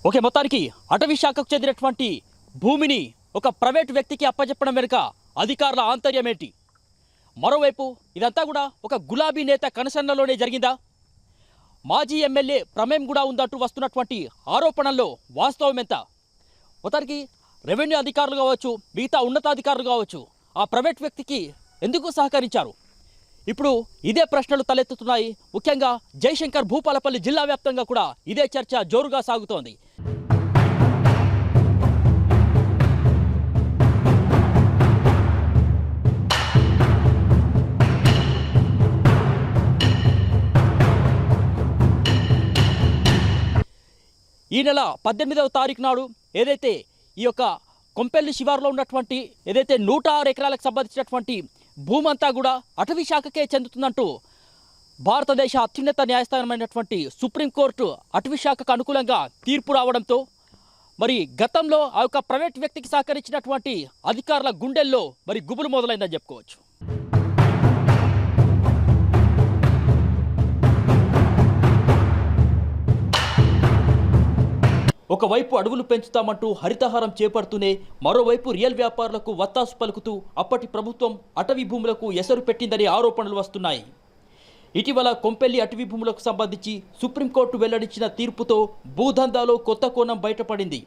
Okay, మొత్తానికి అటవీ శాఖకు చెందినటువంటి భూమిని ఒక ప్రైవేట్ వ్యక్తికి అప్పచెప్పడం వెనుక అధికారుల ఆంతర్యం ఏంటి? మరోవైపు ఇదంతా కూడా ఒక గులాబీ నేత కనసన్నలోనే జరిగిందా? మాజీ ఎమ్మెల్యే ప్రమేయం కూడా ఉందంటూ వస్తున్నటువంటి ఆరోపణల్లో వాస్తవం ఎంత? మొత్తానికి రెవెన్యూ అధికారులు కావచ్చు, మిగతా ఉన్నతాధికారులు కావచ్చు, ఆ ప్రైవేట్ వ్యక్తికి ఎందుకు సహకరించారు? ఇప్పుడు ఇదే ప్రశ్నలు తలెత్తుతున్నాయి. ముఖ్యంగా జయశంకర్ భూపాలపల్లి జిల్లా వ్యాప్తంగా కూడా ఇదే చర్చ జోరుగా సాగుతోంది. ఈ నెల 18వ తారీఖు నాడు ఏదైతే ఈ యొక్క కొంపెల్లి శివారులో ఉన్నటువంటి ఏదైతే 106 ఎకరాలకు సంబంధించినటువంటి భూమి అంతా కూడా అటవీ శాఖకే చెందుతుందంటూ భారతదేశ అత్యున్నత న్యాయస్థానమైనటువంటి సుప్రీంకోర్టు అటవీ శాఖకు అనుకూలంగా తీర్పు రావడంతో మరి గతంలో ఆ యొక్క ప్రైవేట్ వ్యక్తికి సహకరించినటువంటి అధికారుల గుండెల్లో మరి గుబులు మొదలైందని చెప్పుకోవచ్చు. ఒకవైపు అడవులు పెంచుతామంటూ హరితహారం చేపడుతూనే మరోవైపు రియల్ వ్యాపారులకు వత్తాసు పలుకుతూ అప్పటి ప్రభుత్వం అటవీ భూములకు ఎసరు పెట్టిందని ఆరోపణలు వస్తున్నాయి. ఇటీవల కొంపెల్లి అటవీ భూములకు సంబంధించి సుప్రీంకోర్టు వెల్లడించిన తీర్పుతో భూదందాలో కొత్త కోణం బయటపడింది.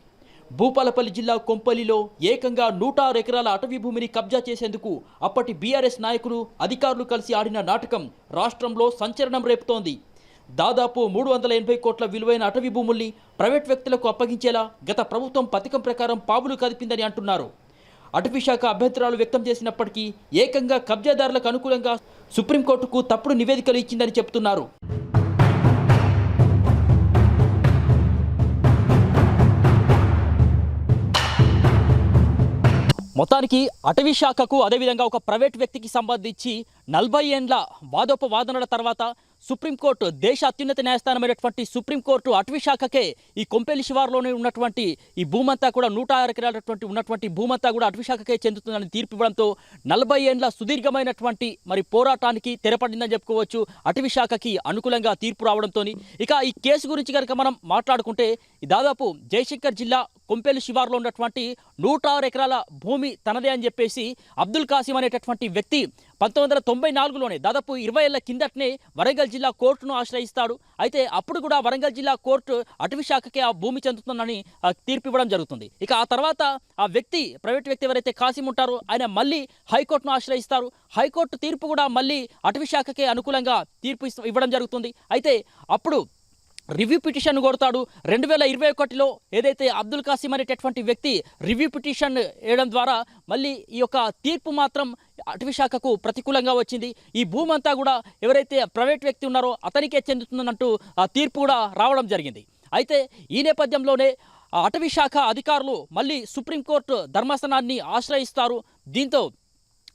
భూపాలపల్లి జిల్లా కొంపెల్లిలో ఏకంగా 106 ఎకరాల అటవీ భూమిని కబ్జా చేసేందుకు అప్పటి బీఆర్ఎస్ నాయకులు అధికారులు కలిసి ఆడిన నాటకం రాష్ట్రంలో సంచలనం రేపుతోంది. దాదాపు 380 కోట్ల విలువైన అటవీ భూముల్ని ప్రైవేట్ వ్యక్తులకు అప్పగించేలా గత ప్రభుత్వం పథకం ప్రకారం పావులు కదిపిందని అంటున్నారు. అటవీ శాఖ అభ్యంతరాలు వ్యక్తం చేసినప్పటికీ ఏకంగా కబ్జాదారులకు అనుకూలంగా సుప్రీంకోర్టుకు తప్పుడు నివేదికలు ఇచ్చిందని చెబుతున్నారు. మొత్తానికి అటవీ శాఖకు అదేవిధంగా ఒక ప్రైవేట్ వ్యక్తికి సంబంధించి 40 ఏండ్ల వాదోపవాదనల తర్వాత సుప్రీంకోర్టు, దేశ అత్యున్నత న్యాయస్థానమైనటువంటి సుప్రీంకోర్టు అటవీ శాఖకే ఈ కొంపెల్లి శివారులోనే ఉన్నటువంటి ఈ భూమంతా కూడా 106 ఎకరాలటువంటి ఉన్నటువంటి భూమంతా కూడా అటవీ శాఖకే చెందుతుందని తీర్పు ఇవ్వడంతో 40 ఏండ్ల సుదీర్ఘమైనటువంటి మరి పోరాటానికి తెరపడిందని చెప్పుకోవచ్చు. అటవీ శాఖకి అనుకూలంగా తీర్పు రావడంతో ఇక ఈ కేసు గురించి కనుక మనం మాట్లాడుకుంటే దాదాపు జయశంకర్ జిల్లా కొంపెల్లి శివారులో ఉన్నటువంటి 106 ఎకరాల భూమి తనదే అని చెప్పేసి అబ్దుల్ కాసిం అనేటటువంటి వ్యక్తి 1994లోనే దాదాపు 20 ఏళ్ల కిందటనే వరంగల్ జిల్లా కోర్టును ఆశ్రయిస్తాడు. అయితే అప్పుడు కూడా వరంగల్ జిల్లా కోర్టు అటవీ శాఖకే ఆ భూమి చెందుతుందని తీర్పు ఇవ్వడం జరుగుతుంది. ఇక ఆ తర్వాత ఆ వ్యక్తి, ప్రైవేట్ వ్యక్తి ఎవరైతే కాసిం ఉంటారో ఆయన మళ్ళీ హైకోర్టును ఆశ్రయిస్తారు. హైకోర్టు తీర్పు కూడా మళ్ళీ అటవీ శాఖకే అనుకూలంగా తీర్పు ఇవ్వడం జరుగుతుంది. అయితే అప్పుడు రివ్యూ పిటిషన్ కోరుతాడు. 2021లో ఏదైతే అబ్దుల్ కాసిం అనేటటువంటి వ్యక్తి రివ్యూ పిటిషన్ వేయడం ద్వారా మళ్ళీ ఈ యొక్క తీర్పు మాత్రం అటవీ శాఖకు ప్రతికూలంగా వచ్చింది. ఈ భూమి అంతా కూడా ఎవరైతే ప్రైవేట్ వ్యక్తి ఉన్నారో అతనికే చెందుతుందంటూ ఆ తీర్పు కూడా రావడం జరిగింది. అయితే ఈ నేపథ్యంలోనే అటవీ శాఖ అధికారులు మళ్ళీ సుప్రీంకోర్టు ధర్మాసనాన్ని ఆశ్రయిస్తారు. దీంతో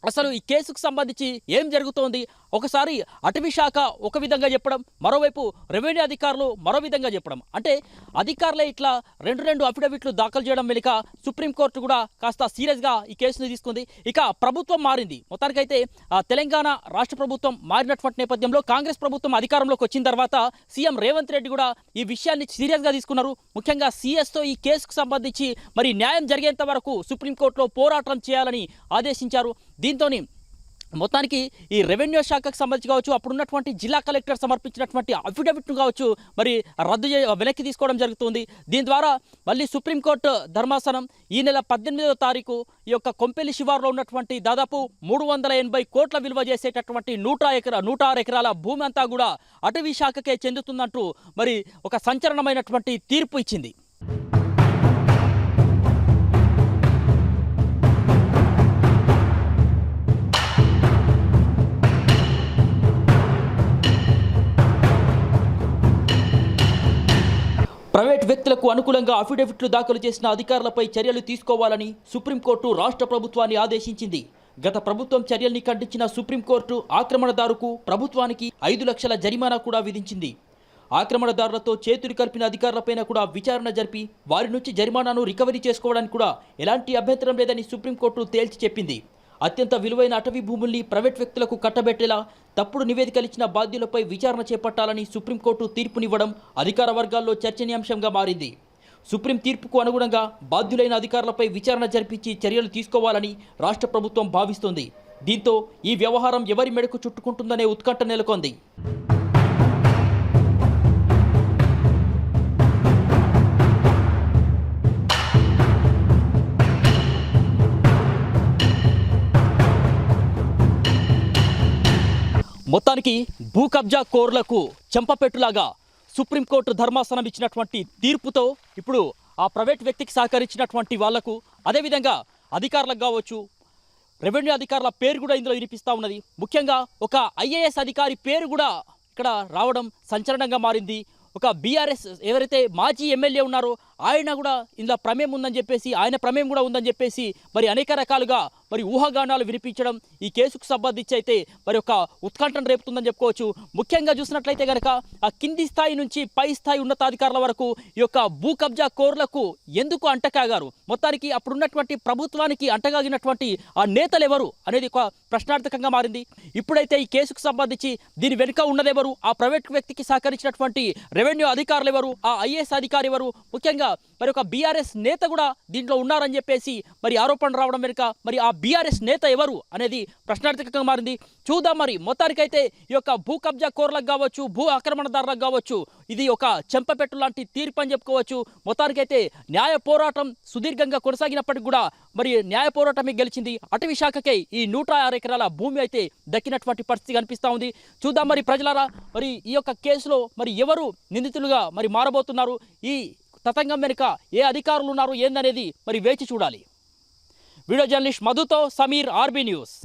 అసలు ఈ కేసుకు సంబంధించి ఏం జరుగుతోంది, ఒకసారి అటవీ శాఖ ఒక విధంగా చెప్పడం, మరోవైపు రెవెన్యూ అధికారులు మరో విధంగా చెప్పడం, అంటే అధికారులే ఇట్లా రెండు అఫిడవిట్లు దాఖలు చేయడం వెనుక సుప్రీంకోర్టు కూడా కాస్త సీరియస్గా ఈ కేసుని తీసుకుంది. ఇక ప్రభుత్వం మారింది. మొత్తానికైతే తెలంగాణ రాష్ట్ర ప్రభుత్వం మారినటువంటి నేపథ్యంలో కాంగ్రెస్ ప్రభుత్వం అధికారంలోకి వచ్చిన తర్వాత సీఎం రేవంత్ రెడ్డి కూడా ఈ విషయాన్ని సీరియస్గా తీసుకున్నారు. ముఖ్యంగా సీఎస్తో ఈ కేసుకు సంబంధించి మరి న్యాయం జరిగేంత వరకు సుప్రీంకోర్టులో పోరాటం చేయాలని ఆదేశించారు. దీంతో మొత్తానికి ఈ రెవెన్యూ శాఖకు సంబంధించి కావచ్చు, అప్పుడున్నటువంటి జిల్లా కలెక్టర్ సమర్పించినటువంటి అఫిడవిట్ను కావచ్చు మరి వెనక్కి తీసుకోవడం జరుగుతుంది. దీని ద్వారా మళ్ళీ సుప్రీంకోర్టు ధర్మాసనం ఈ నెల 18వ తారీఖు ఈ యొక్క కొంపెల్లి శివారులో ఉన్నటువంటి దాదాపు 380 కోట్ల విలువ చేసేటటువంటి 106 ఎకరాల భూమి అంతా కూడా అటవీ శాఖకే చెందుతుందంటూ మరి ఒక సంచలనమైనటువంటి తీర్పు ఇచ్చింది. ప్రైవేట్ వ్యక్తులకు అనుకూలంగా అఫిడవిట్లు దాఖలు చేసిన అధికారులపై చర్యలు తీసుకోవాలని సుప్రీంకోర్టు రాష్ట్ర ప్రభుత్వాన్ని ఆదేశించింది. గత ప్రభుత్వం చర్యల్ని ఖండించిన సుప్రీంకోర్టు ఆక్రమణదారుకు, ప్రభుత్వానికి 5 లక్షల జరిమానా కూడా విధించింది. ఆక్రమణదారులతో చేతులు కలిపిన అధికారులపైన కూడా విచారణ జరిపి వారి నుంచి జరిమానాను రికవరీ చేసుకోవడానికి కూడా ఎలాంటి అభ్యంతరం లేదని సుప్రీంకోర్టు తేల్చి చెప్పింది. అత్యంత విలువైన అటవీ భూముల్ని ప్రైవేట్ వ్యక్తులకు కట్టబెట్టేలా తప్పుడు నివేదికలు ఇచ్చిన బాధ్యులపై విచారణ చేపట్టాలని సుప్రీంకోర్టు తీర్పునివ్వడం అధికార వర్గాల్లో చర్చనీయాంశంగా మారింది. సుప్రీం తీర్పుకు అనుగుణంగా బాధ్యులైన అధికారులపై విచారణ జరిపించి చర్యలు తీసుకోవాలని రాష్ట్ర ప్రభుత్వం భావిస్తోంది. దీంతో ఈ వ్యవహారం ఎవరి మెడకు చుట్టుకుంటుందనే ఉత్కంఠ నెలకొంది. మొత్తానికి భూ కబ్జా కోర్లకు చెంపపెట్టులాగా సుప్రీంకోర్టు ధర్మాసనం ఇచ్చినటువంటి తీర్పుతో ఇప్పుడు ఆ ప్రైవేట్ వ్యక్తికి సహకరించినటువంటి వాళ్లకు, అదేవిధంగా అధికారులకు కావచ్చు, రెవెన్యూ అధికారుల పేరు కూడా ఇందులో వినిపిస్తూ ఉన్నది. ముఖ్యంగా ఒక ఐఏఎస్ అధికారి పేరు కూడా ఇక్కడ రావడం సంచలనంగా మారింది. ఒక బీఆర్ఎస్ ఎవరైతే మాజీ ఎమ్మెల్యే ఉన్నారో ఆయన కూడా ఇందులో ప్రమేయం ఉందని చెప్పేసి, ఆయన ప్రమేయం కూడా ఉందని చెప్పేసి మరి అనేక రకాలుగా మరి ఊహాగానాలు వినిపించడం ఈ కేసుకు సంబంధించి అయితే మరి ఒక ఉత్కంఠను రేపుతుందని చెప్పుకోవచ్చు. ముఖ్యంగా చూసినట్లయితే కనుక ఆ కింది స్థాయి నుంచి పై స్థాయి ఉన్నతాధికారుల వరకు ఈ యొక్క భూ కబ్జా కోర్లకు ఎందుకు అంటకాగారు, మొత్తానికి అప్పుడున్నటువంటి ప్రభుత్వానికి అంటగాగినటువంటి ఆ నేతలు ఎవరు అనేది ఒక ప్రశ్నార్థకంగా మారింది. ఇప్పుడైతే ఈ కేసుకు సంబంధించి దీని వెనుక ఉన్నదెవరు, ఆ ప్రైవేట్ వ్యక్తికి సహకరించినటువంటి రెవెన్యూ అధికారులు ఎవరు, ఆ ఐఏఎస్ అధికారి ఎవరు, ముఖ్యంగా మరి ఒక బీఆర్ఎస్ నేత కూడా దీంట్లో ఉన్నారని చెప్పేసి మరి ఆరోపణ రావడం వెనుక మరి ఆ బీఆర్ఎస్ నేత ఎవరు అనేది ప్రశ్నార్థకంగా మారింది. చూద్దాం మరి. మొత్తానికైతే ఈ యొక్క భూ కబ్జా కోర్లకు కావచ్చు, భూ ఆక్రమణదారులకు కావచ్చు, ఇది ఒక చెంపపెట్టు లాంటి తీర్పు అని చెప్పుకోవచ్చు. మొత్తానికైతే న్యాయ పోరాటం సుదీర్ఘంగా కొనసాగినప్పటికీ కూడా మరి న్యాయ పోరాటమే గెలిచింది. అటవీ శాఖకే ఈ 106 ఎకరాల భూమి అయితే దక్కినటువంటి పరిస్థితి కనిపిస్తూ ఉంది. చూద్దాం మరి ప్రజలారా, మరి ఈ యొక్క కేసులో మరి ఎవరు నిందితులుగా మరి మారబోతున్నారు, ఈ తతంగం వెనుక ఏ అధికారులు ఉన్నారు ఏందనేది మరి వేచి చూడాలి. వీడియో జర్నలిస్ట్ మధుతో సమీర్, ఆర్బీ న్యూస్.